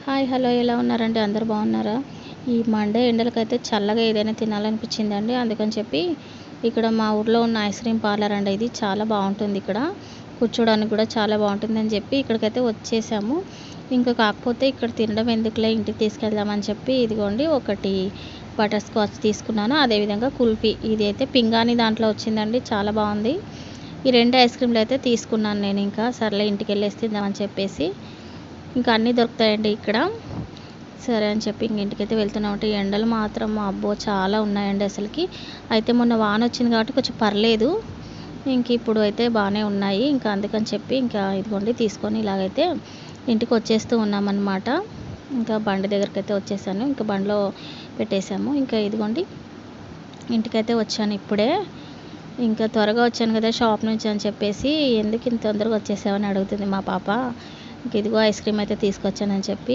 Hi hello ఎలా ఉన్నారండి? అందరూ బాగున్నారా? ఈ మండే ఎండలకైతే చల్లగా ఏదైనా తినాలనిపించిందండి. అందుకని చెప్పి ఇక్కడ మా ఊర్లో ఉన్న ఐస్ క్రీమ్ పార్లర్ అండి ఇది. చాలా బాగుంటుంది ఇక్కడ. కూర్చోడానికి కూడా చాలా బాగుంటుందని చెప్పి ఇక్కడికైతే వచ్చేసాము. ఇంకా కాకపోతే ఇక్కడ తినడం ఎందుకులే ఇంటికి తీసుకెళ్దామని చెప్పి ఇదిగోండి ఒకటి బటర్ స్కాచ్ తీసుకున్నాను. అదేవిధంగా కుల్ఫీ ఇది అయితే పింగాణి దాంట్లో వచ్చిందండి. చాలా బాగుంది. ఈ 2 ఐస్ క్రీమ్లు అయితే తీసుకున్నాను నేను. ఇంకా సర్లే ఇంటికి వెళ్ళేసి తిందామని చెప్పేసి ఇంకా అన్నీ దొరుకుతాయండి ఇక్కడ. సరే అని చెప్పి ఇంక ఇంటికైతే వెళ్తున్నామంటే ఎండలు మాత్రం అబ్బో చాలా ఉన్నాయండి అసలుకి. అయితే మొన్న వాన వచ్చింది కాబట్టి కొంచెం పర్లేదు. ఇంక ఇప్పుడు అయితే బాగానే ఉన్నాయి. ఇంకా అందుకని చెప్పి ఇంకా ఇదిగోండి తీసుకొని ఇలాగైతే ఇంటికి వచ్చేస్తూ ఉన్నామన్నమాట. ఇంకా బండి దగ్గరికి అయితే వచ్చేసాను. ఇంకా బండిలో పెట్టేశాము. ఇంకా ఇదిగోండి ఇంటికైతే వచ్చాను ఇప్పుడే. ఇంకా త్వరగా వచ్చాను కదా షాప్ నుంచి అని చెప్పేసి, ఎందుకు ఇంత తొందరగా వచ్చేసావని అడుగుతుంది మా పాప. ఇంక ఇదిగో ఐస్ క్రీమ్ అయితే తీసుకొచ్చానని చెప్పి